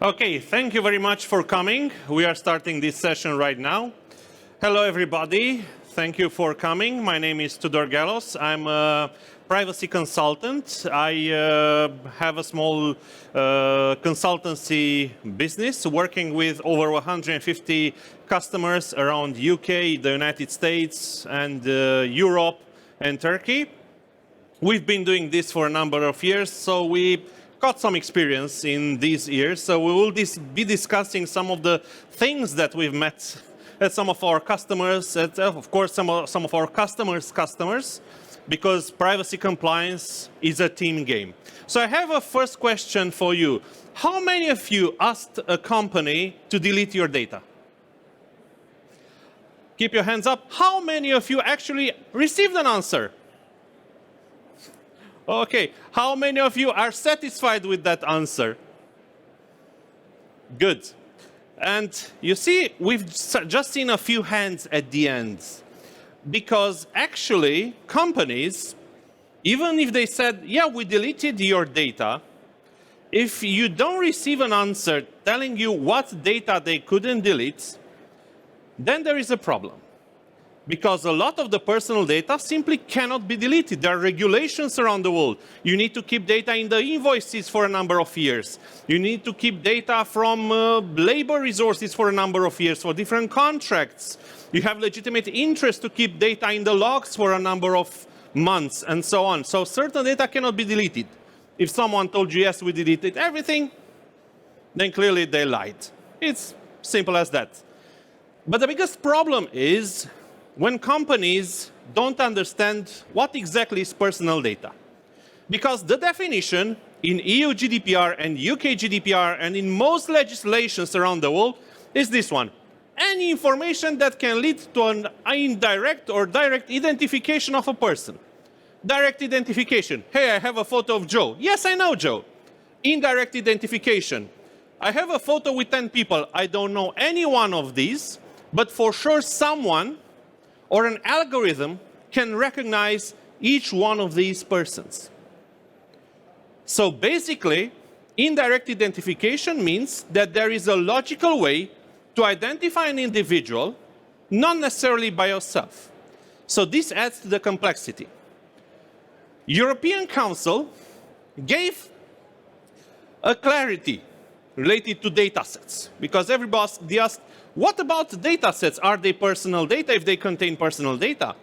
Okay, thank you very much for coming. We are starting this session right now. Hello, everybody. Thank you for coming. My name is Tudor Galos. I'm a privacy consultant. I have a small consultancy business working with over 150 customers around UK, the United States, and Europe and Turkey. We've been doing this for a number of years, so we got some experience in these years. So we will be discussing some of the things that we've met at some of our customers, at, of course, some of our customers, because privacy compliance is a team game. So I have a first question for you. How many of you asked a company to delete your data? Keep your hands up. How many of you actually received an answer? Okay, how many of you are satisfied with that answer? Good. And you see, we've just seen a few hands at the end. Because actually, companies, even if they said, yeah, we deleted your data, if you don't receive an answer telling you what data they couldn't delete, then there is a problem. Because a lot of the personal data simply cannot be deleted. There are regulations around the world. You need to keep data in the invoices for a number of years. You need to keep data from labor resources for a number of years, for different contracts. You have legitimate interest to keep data in the logs for a number of months, and so on. So certain data cannot be deleted. If someone told you, yes, we deleted everything, then clearly they lied. It's simple as that. But the biggest problem is when companies don't understand what exactly is personal data. Because the definition in EU GDPR and UK GDPR and in most legislations around the world is this one. Any information that can lead to an indirect or direct identification of a person. Direct identification. Hey, I have a photo of Joe. Yes, I know Joe. Indirect identification. I have a photo with 10 people. I don't know any one of these, but for sure someone or an algorithm can recognize each one of these persons. So basically, indirect identification means that there is a logical way to identify an individual, not necessarily by yourself. So this adds to the complexity. European Council gave a clarity related to data sets, because everybody asked, what about data sets? Are they personal data if they contain personal data?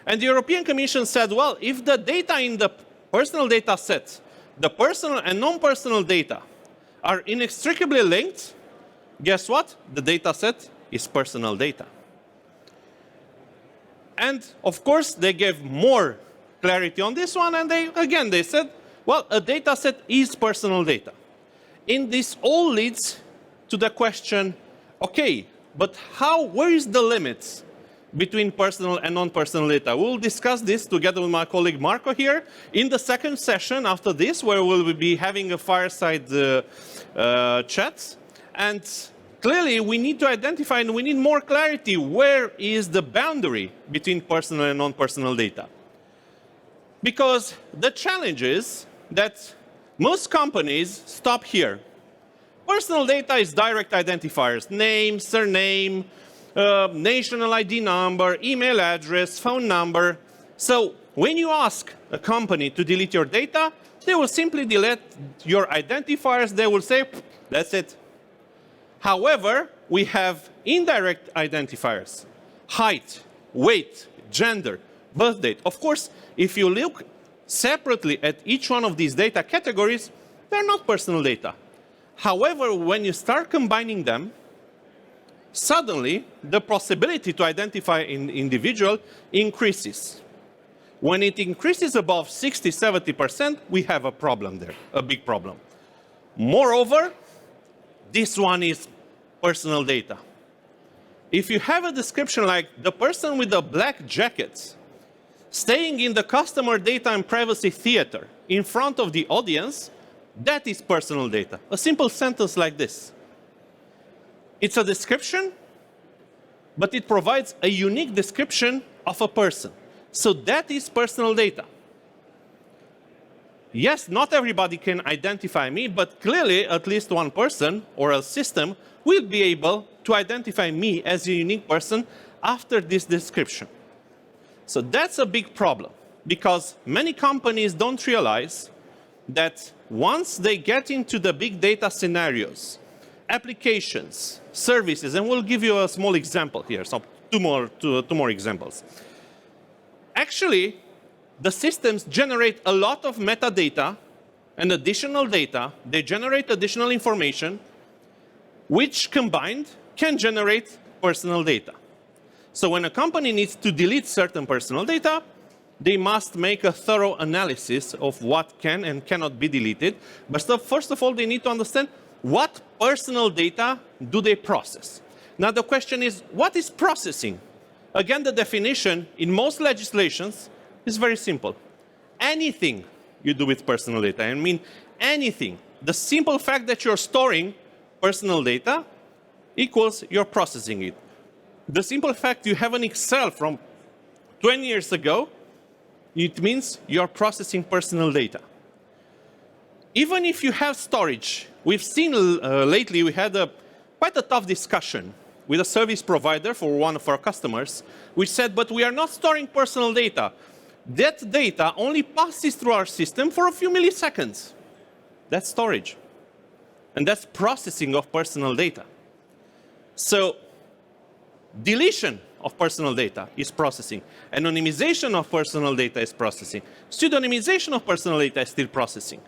And the European Commission said, well, if the data in the personal data set, the personal and non-personal data, are inextricably linked, guess what? The data set is personal data. And of course, they gave more clarity on this one, and they said, well, a data set is personal data. And this all leads to the question, okay, but where is the limit between personal and non-personal data? We'll discuss this together with my colleague Marco here in the second session after this, where we'll be having a fireside chat. And clearly, we need to identify and we need more clarity. Where is the boundary between personal and non-personal data? Because the challenge is that most companies stop here. Personal data is direct identifiers, name, surname, national ID number, email address, phone number. So when you ask a company to delete your data, they will simply delete your identifiers. They will say, that's it. However, we have indirect identifiers, height, weight, gender, birth date. Of course, if you look separately at each one of these data categories, they're not personal data. However, when you start combining them, suddenly the possibility to identify an individual increases. When it increases above 60–70%, we have a problem there, a big problem. Moreover, this one is personal data. If you have a description like the person with the black jacket staying in the customer data and privacy theater in front of the audience, that is personal data. A simple sentence like this. It's a description, but it provides a unique description of a person. So that is personal data. yes, not everybody can identify me, but clearly at least one person or a system will be able to identify me as a unique person after this description. So that's a big problem, because many companies don't realize that once they get into the big data scenarios, applications, services, and we'll give you a small example here, so two more examples. Actually, the systems generate a lot of metadata and additional data. They generate additional information, which combined can generate personal data. So when a company needs to delete certain personal data, they must make a thorough analysis of what can and cannot be deleted. But first of all, they need to understand what personal data do they process. Now the question is, what is processing? Again, the definition in most legislations is very simple. Anything you do with personal data, I mean anything. The simple fact that you're storing personal data equals you're processing it. The simple fact you have an Excel from 20 years ago, it means you're processing personal data. Even if you have storage, we've seen lately, we had quite a tough discussion with a service provider for one of our customers, which said, but we are not storing personal data. That data only passes through our system for a few milliseconds. That's storage. And that's processing of personal data. So deletion of personal data is processing. Anonymization of personal data is processing. Pseudonymization of personal data is still processing.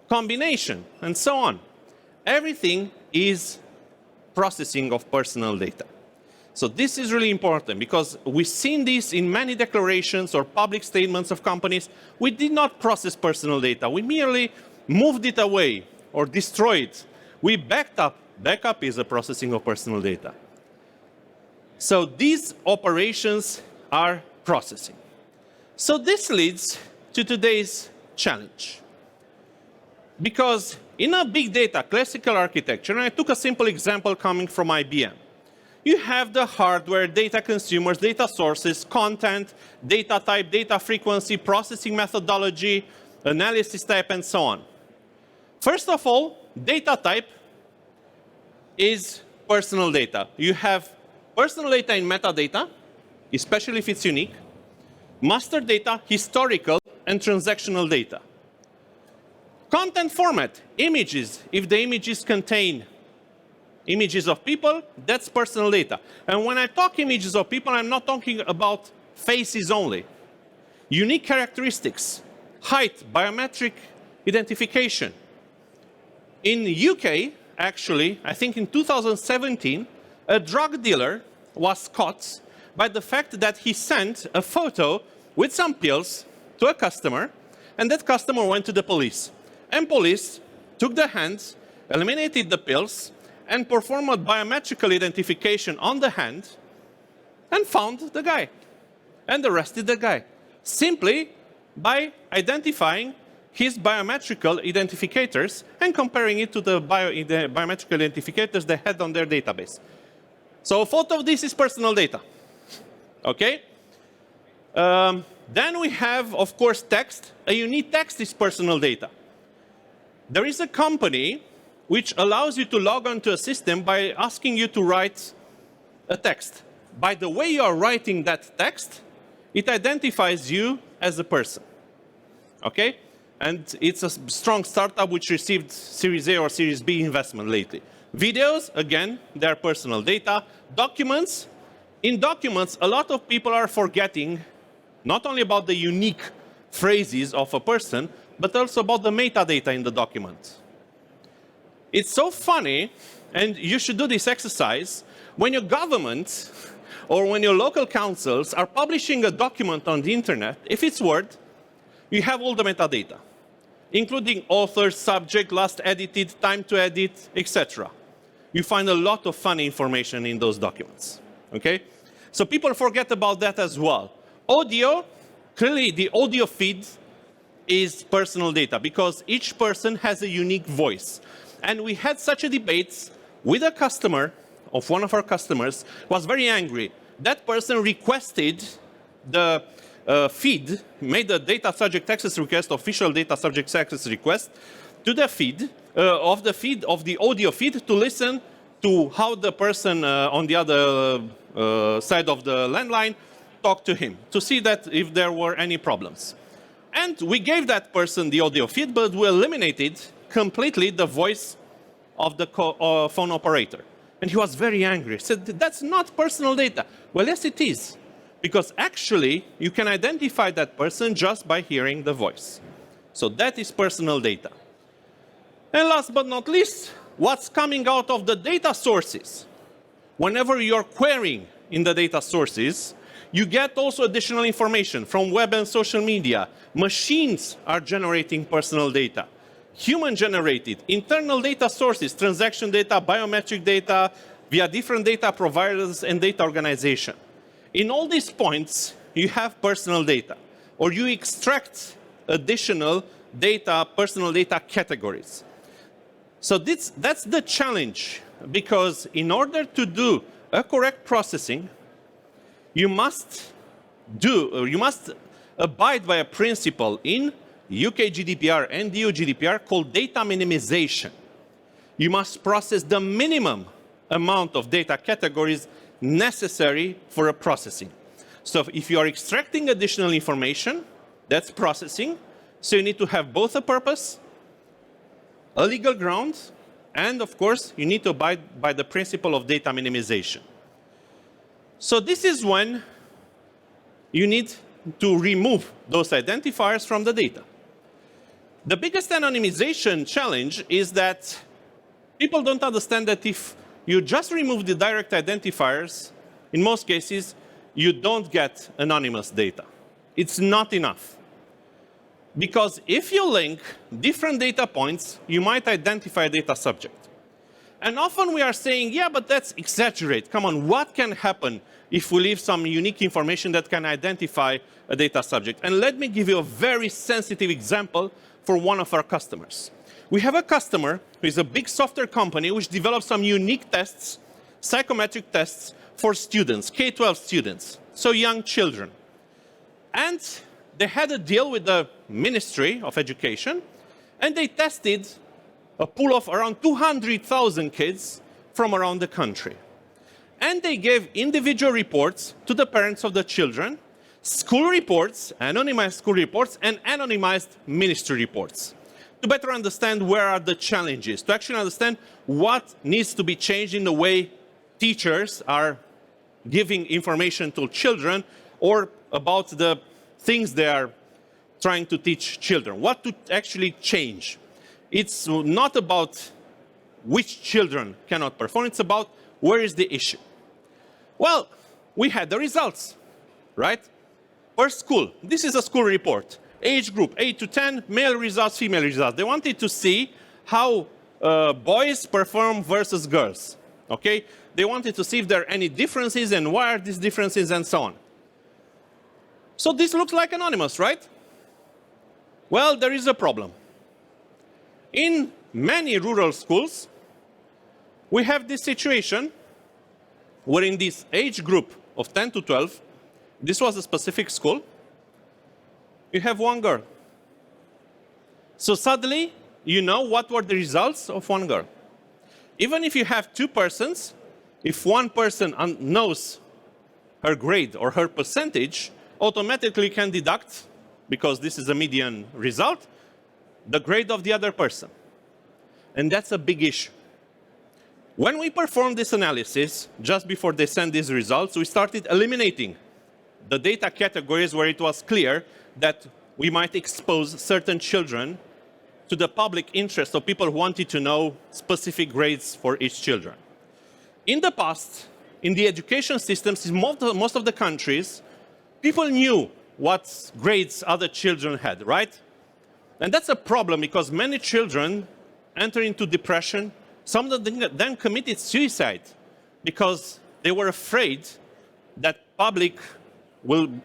Combination, and so on. Everything is processing of personal data. So this is really important, because we've seen this in many declarations or public statements of companies. We did not process personal data. We merely moved it away or destroyed it. We backed up. Backup is a processing of personal data. So these operations are processing. So this leads to today's challenge. Because in a big data classical architecture, and I took a simple example coming from IBM, you have the hardware, data consumers, data sources, content, data type, data frequency, processing methodology, analysis type, and so on. First of all, data type is personal data. You have personal data in metadata, especially if it's unique, master data, historical, and transactional data. Content format, images. If the images contain images of people, that's personal data. And when I talk images of people, I'm not talking about faces only. Unique characteristics, height, biometric identification. In the UK, actually, I think in 2017, a drug dealer was caught by the fact that he sent a photo with some pills to a customer, and that customer went to the police. And police took the hands, eliminated the pills, and performed a biometrical identification on the hand, and found the guy, and arrested the guy, simply by identifying his biometrical identificators and comparing it to the biometrical identificators they had on their database. So a photo of this is personal data. Okay? Then we have, of course, text. A unique text is personal data. There is a company which allows you to log onto a system by asking you to write a text. By the way you are writing that text, it identifies you as a person. Okay? And it's a strong startup which received Series A or Series B investment lately. Videos, again, they're personal data. Documents, in documents, a lot of people are forgetting not only about the unique phrases of a person, but also about the metadata in the document. It's so funny, and you should do this exercise, when your government or when your local councils are publishing a document on the internet, if it's Word, you have all the metadata, including author, subject, last edited, time to edit, etc. You find a lot of funny information in those documents. Okay? So people forget about that as well. Audio, clearly the audio feed is personal data because each person has a unique voice. And we had such a debate with a customer of one of our customers who was very angry. That person requested the feed, made a data subject access request, official data subject access request, to the feed of the audio feed to listen to how the person on the other side of the landline talked to him, to see that if there were any problems. And we gave that person the audio feed, but we eliminated completely the voice of the phone operator. And he was very angry. He said, that's not personal data. Well, yes, it is. Because actually, you can identify that person just by hearing the voice. So that is personal data. And last but not least, what's coming out of the data sources? Whenever you're querying in the data sources, you get also additional information from web and social media. Machines are generating personal data. Human-generated, internal data sources, transaction data, biometric data, via different data providers and data organization. In all these points, you have personal data, or you extract additional data, personal data categories. So that's the challenge, because in order to do a correct processing, you must abide by a principle in UK GDPR and EU GDPR called data minimization. You must process the minimum amount of data categories necessary for a processing. So if you are extracting additional information, that's processing. So you need to have both a purpose, a legal ground, and of course, you need to abide by the principle of data minimization. So this is when you need to remove those identifiers from the data. The biggest anonymization challenge is that people don't understand that if you just remove the direct identifiers, in most cases, you don't get anonymous data. It's not enough. Because if you link different data points, you might identify a data subject. And often we are saying, yeah, but that's exaggerate. Come on, what can happen if we leave some unique information that can identify a data subject? And let me give you a very sensitive example for one of our customers. We have a customer who is a big software company which develops some unique tests, psychometric tests for students, K-12 students, so young children. And they had a deal with the Ministry of Education, and they tested a pool of around 200,000 kids from around the country. And they gave individual reports to the parents of the children, school reports, anonymized school reports, and anonymized ministry reports, to better understand where are the challenges, to actually understand what needs to be changed in the way teachers are giving information to children, or about the things they are trying to teach children, what to actually change. It's not about which children cannot perform, it's about where is the issue. Well, we had the results, right? Per school, this is a school report. Age group, 8 to 10, male results, female results. They wanted to see how boys perform versus girls, okay? They wanted to see if there are any differences and why are these differences and so on. So this looks like anonymous, right? Well, there is a problem. In many rural schools, we have this situation where in this age group of 10 to 12, this was a specific school, you have one girl. So suddenly, you know what were the results of one girl. Even if you have two persons, if one person knows her grade or her percentage, automatically can deduct, because this is a median result, the grade of the other person. And that's a big issue. When we performed this analysis, just before they sent these results, we started eliminating the data categories where it was clear that we might expose certain children to the public interest of people who wanted to know specific grades for each children. In the past, in the education systems in most of the countries, people knew what grades other children had, right? And that's a problem because many children enter into depression. Some of them then committed suicide because they were afraid that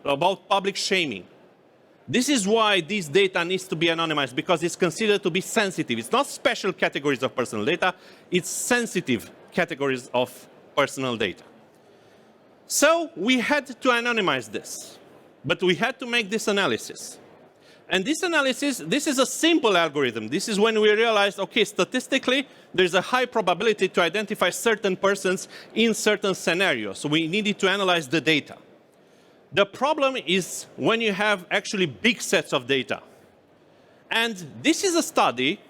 about public shaming. This is why this data needs to be anonymized, because it's considered to be sensitive. It's not special categories of personal data, it's sensitive categories of personal data. So we had to anonymize this. But we had to make this analysis. And this analysis, this is a simple algorithm. This is when we realized, okay, statistically, there's a high probability to identify certain persons in certain scenarios. So we needed to analyze the data. The problem is when you have actually big sets of data. And this is a study,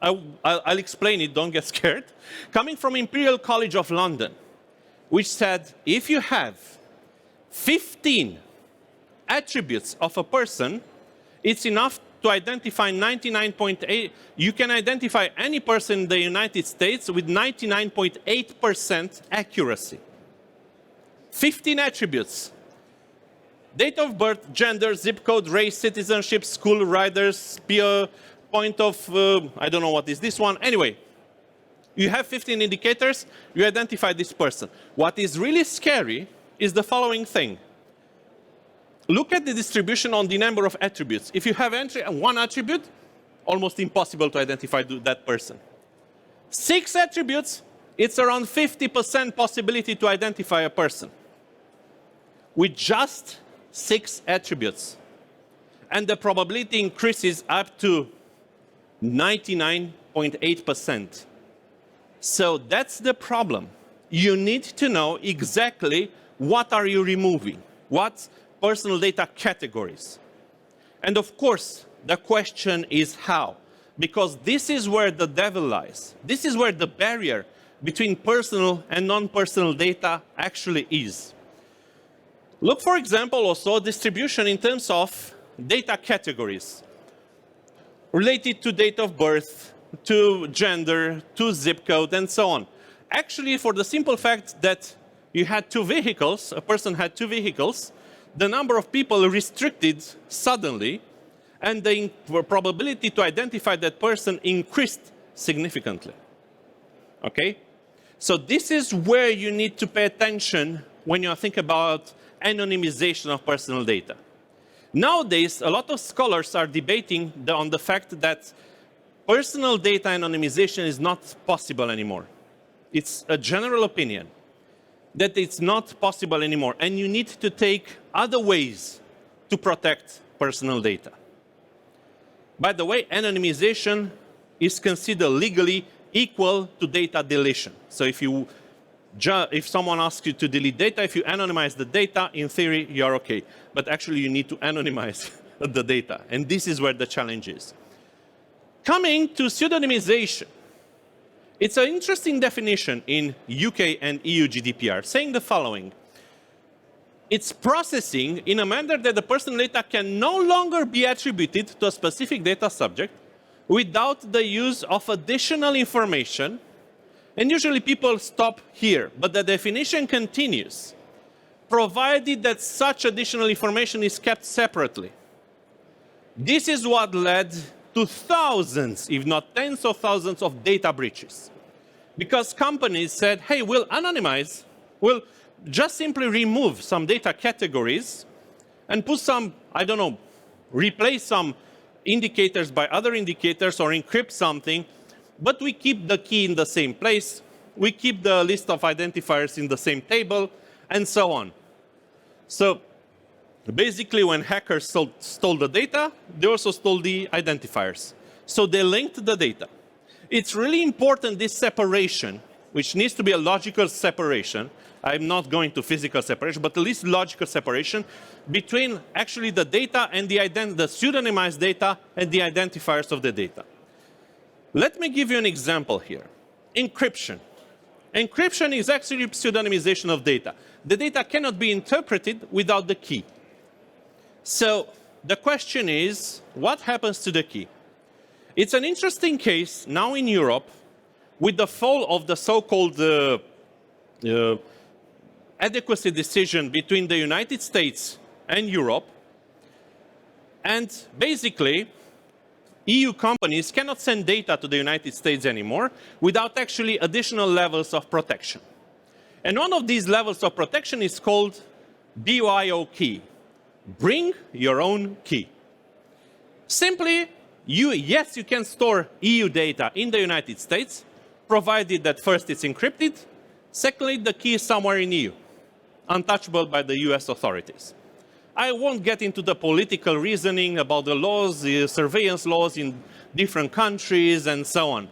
I'll explain it, don't get scared, coming from Imperial College of London, which said if you have 15 attributes of a person, it's enough to identify 99.8. You can identify any person in the United States with 99.8% accuracy. 15 attributes. Date of birth, gender, zip code, race, citizenship, school, riders, point of, I don't know what is this one. Anyway, you have 15 indicators, you identify this person. What is really scary is the following thing. Look at the distribution on the number of attributes. If you have one attribute, almost impossible to identify that person. 6 attributes, it's around 50% possibility to identify a person. With just 6 attributes. And the probability increases up to 99.8%. So that's the problem. You need to know exactly what are you removing, what personal data categories. And of course, the question is how, because this is where the devil lies. This is where the barrier between personal and non-personal data actually is. Look, for example, also distribution in terms of data categories related to date of birth, to gender, to zip code, and so on. Actually, for the simple fact that you had 2 vehicles, a person had 2 vehicles, the number of people restricted suddenly, and the probability to identify that person increased significantly. Okay? So this is where you need to pay attention when you think about anonymization of personal data. Nowadays, a lot of scholars are debating on the fact that personal data anonymization is not possible anymore. It's a general opinion that it's not possible anymore, and you need to take other ways to protect personal data. By the way, anonymization is considered legally equal to data deletion. So if someone asks you to delete data, if you anonymize the data, in theory, you're okay. But actually, you need to anonymize the data, and this is where the challenge is. Coming to pseudonymization. It's an interesting definition in UK and EU GDPR, saying the following. It's processing in a manner that the personal data can no longer be attributed to a specific data subject without the use of additional information. And usually people stop here, but the definition continues, provided that such additional information is kept separately. This is what led to thousands, if not tens of thousands, of data breaches. Because companies said, hey, we'll anonymize, we'll just simply remove some data categories and put some, I don't know, replace some indicators by other indicators or encrypt something, but we keep the key in the same place, we keep the list of identifiers in the same table, and so on. So basically, when hackers stole the data, they also stole the identifiers. So they linked the data. It's really important, this separation, which needs to be a logical separation. I'm not going to physical separation, but at least logical separation between actually the data and the pseudonymized data and the identifiers of the data. Let me give you an example here. Encryption. Encryption is actually pseudonymization of data. The data cannot be interpreted without the key. So the question is, what happens to the key? It's an interesting case now in Europe with the fall of the so-called adequacy decision between the United States and Europe. And basically, EU companies cannot send data to the United States anymore without actually additional levels of protection. And one of these levels of protection is called BYO key. Bring your own key. Simply, yes, you can store EU data in the United States, provided that first it's encrypted, secondly, the key is somewhere in EU, untouchable by the US authorities. I won't get into the political reasoning about the laws, the surveillance laws in different countries, and so on.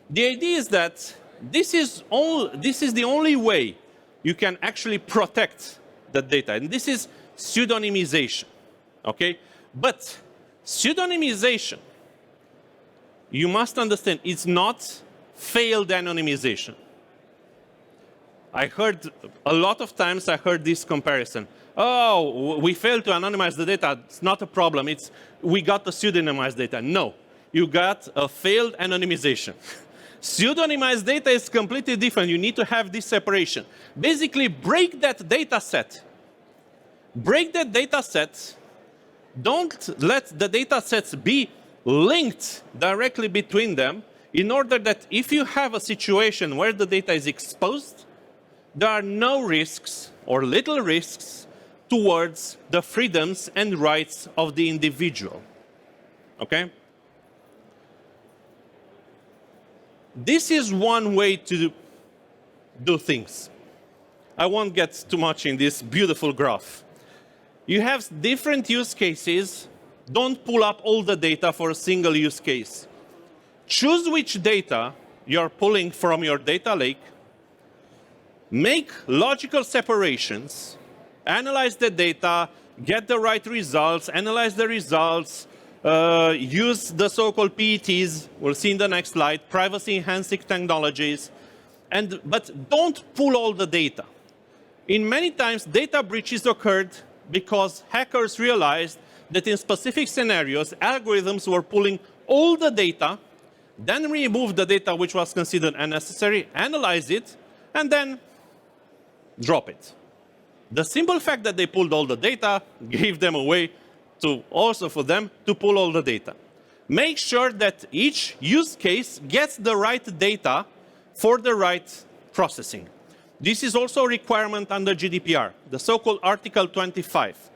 The idea is that this is the only way you can actually protect the data, and this is pseudonymization, okay? But pseudonymization, you must understand, it's not failed anonymization. I heard a lot of times, I heard this comparison. Oh, we failed to anonymize the data. It's not a problem. We got the pseudonymized data. No, you got a failed anonymization. Pseudonymized data is completely different. You need to have this separation. Basically, break that data set. Break that data set. Don't let the data sets be linked directly between them, in order that if you have a situation where the data is exposed, there are no risks or little risks towards the freedoms and rights of the individual. Okay? This is one way to do things. I won't get too much in this beautiful graph. You have different use cases. Don't pull up all the data for a single use case. Choose which data you're pulling from your data lake. Make logical separations. Analyze the data. Get the right results. Analyze the results. Use the so-called PETs. We'll see in the next slide. Privacy-enhancing technologies. But don't pull all the data. In many times, data breaches occurred because hackers realized that in specific scenarios, algorithms were pulling all the data, then remove the data which was considered unnecessary, analyze it, and then drop it. The simple fact that they pulled all the data gave them a way to also for them to pull all the data. Make sure that each use case gets the right data for the right processing. This is also a requirement under GDPR, the so-called Article 25.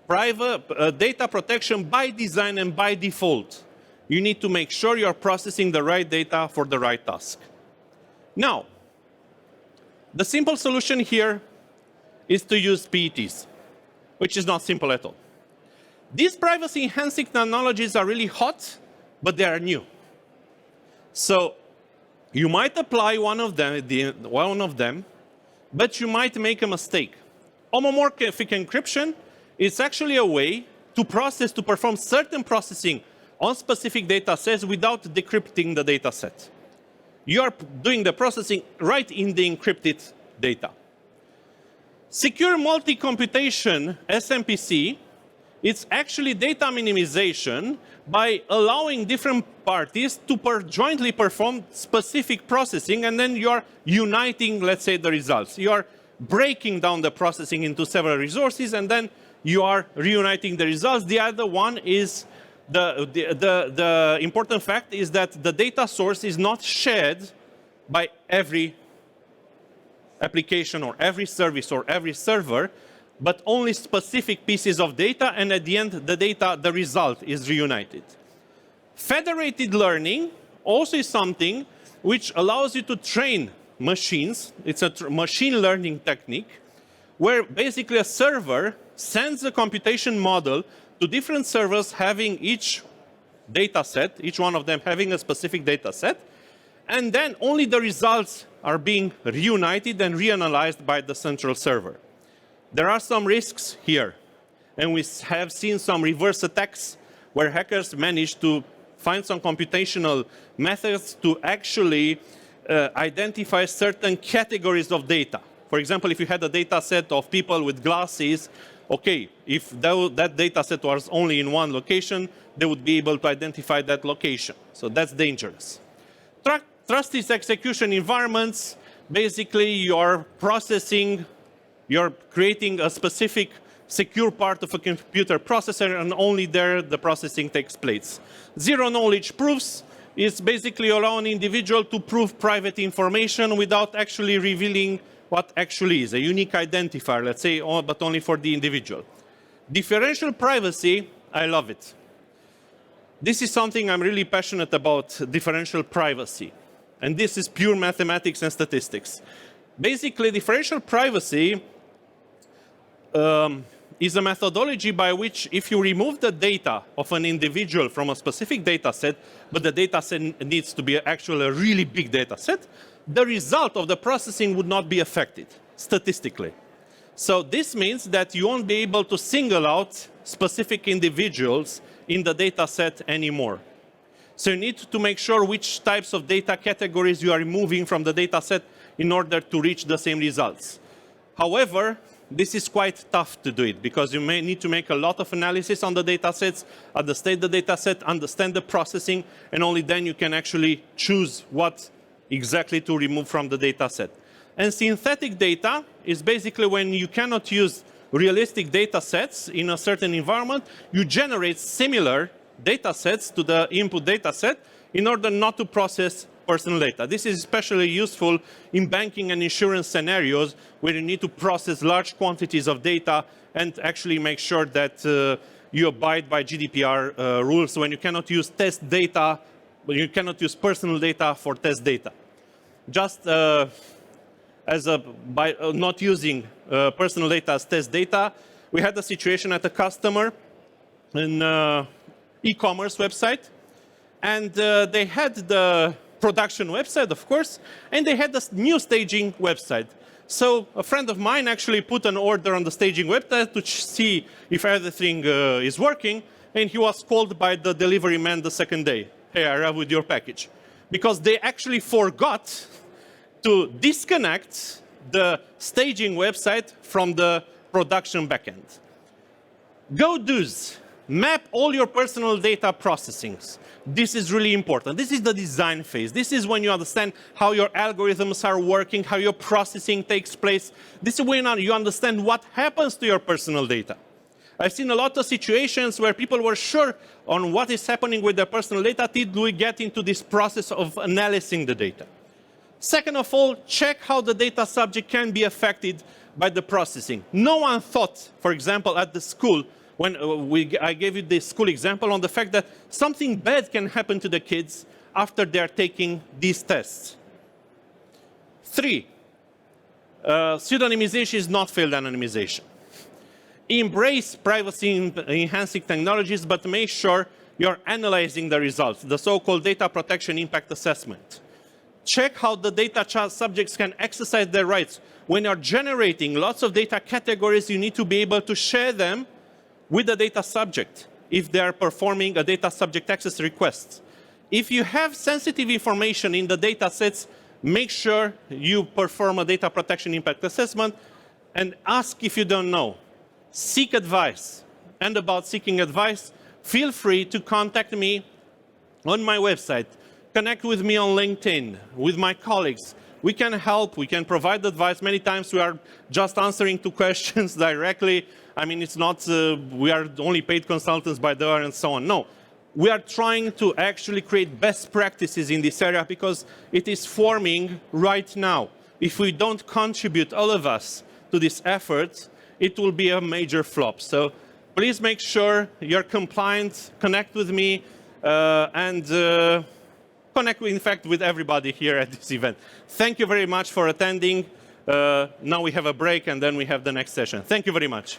Private data protection by design and by default. You need to make sure you're processing the right data for the right task. Now, the simple solution here is to use PETs, which is not simple at all. These privacy-enhancing technologies are really hot, but they are new. So you might apply one of them, but you might make a mistake. Homomorphic encryption is actually a way to perform certain processing on specific data sets without decrypting the data set. You are doing the processing right in the encrypted data. Secure multi-computation, SMPC, it's actually data minimization by allowing different parties to jointly perform specific processing, and then you're uniting, let's say, the results. You're breaking down the processing into several resources, and then you are reuniting the results. The other one is the important fact is that the data source is not shared by every application or every service or every server, but only specific pieces of data, and at the end, the result is reunited. Federated learning also is something which allows you to train machines. It's a machine learning technique where basically a server sends a computation model to different servers having each data set, each one of them having a specific data set, and then only the results are being reunited and reanalyzed by the central server. There are some risks here, and we have seen some reverse attacks where hackers managed to find some computational methods to actually identify certain categories of data. For example, if you had a data set of people with glasses, okay, if that data set was only in one location, they would be able to identify that location. So that's dangerous. Trusted execution environments, basically you're processing, you're creating a specific secure part of a computer processor, and only there the processing takes place. Zero knowledge proofs is basically allowing an individual to prove private information without actually revealing what actually is, a unique identifier, let's say, but only for the individual. Differential privacy, I love it. This is something I'm really passionate about, differential privacy. And this is pure mathematics and statistics. Basically, differential privacy is a methodology by which if you remove the data of an individual from a specific data set, but the data set needs to be actually a really big data set, the result of the processing would not be affected statistically. So this means that you won't be able to single out specific individuals in the data set anymore. So you need to make sure which types of data categories you are removing from the data set in order to reach the same results. However, this is quite tough to do it because you may need to make a lot of analysis on the data sets, understand the data set, understand the processing, and only then you can actually choose what exactly to remove from the data set. And synthetic data is basically when you cannot use realistic data sets in a certain environment, you generate similar data sets to the input data set in order not to process personal data. This is especially useful in banking and insurance scenarios where you need to process large quantities of data and actually make sure that you abide by GDPR rules when you cannot use test data, when you cannot use personal data for test data. Just by not using personal data as test data, we had a situation at a customer in e-commerce website, and they had the production website, of course, and they had this new staging website. So a friend of mine actually put an order on the staging website to see if everything is working, and he was called by the delivery man the second day. Hey, I arrived with your package. Because they actually forgot to disconnect the staging website from the production backend. Go do's. Map all your personal data processings. This is really important. This is the design phase. This is when you understand how your algorithms are working, how your processing takes place. This is when you understand what happens to your personal data. I've seen a lot of situations where people were sure on what is happening with their personal data till we get into this process of analyzing the data. Second of all, check how the data subject can be affected by the processing. No one thought, for example, at the school, when I gave you the school example on the fact that something bad can happen to the kids after they're taking these tests. 3, pseudonymization is not failed anonymization. Embrace privacy-enhancing technologies, but make sure you're analyzing the results, the so-called data protection impact assessment. Check how the data subjects can exercise their rights. When you're generating lots of data categories, you need to be able to share them with the data subject if they are performing a data subject access request. If you have sensitive information in the data sets, make sure you perform a data protection impact assessment and ask if you don't know. Seek advice. And about seeking advice, feel free to contact me on my website. Connect with me on LinkedIn, with my colleagues. We can help, we can provide advice. Many times we are just answering to questions directly. I mean, it's not, we are only paid consultants by the hour and so on. No, we are trying to actually create best practices in this area because it is forming right now. If we don't contribute, all of us, to this effort, it will be a major flop. So please make sure you're compliant, connect with me, and connect, in fact, with everybody here at this event. Thank you very much for attending. Now we have a break, and then we have the next session. Thank you very much.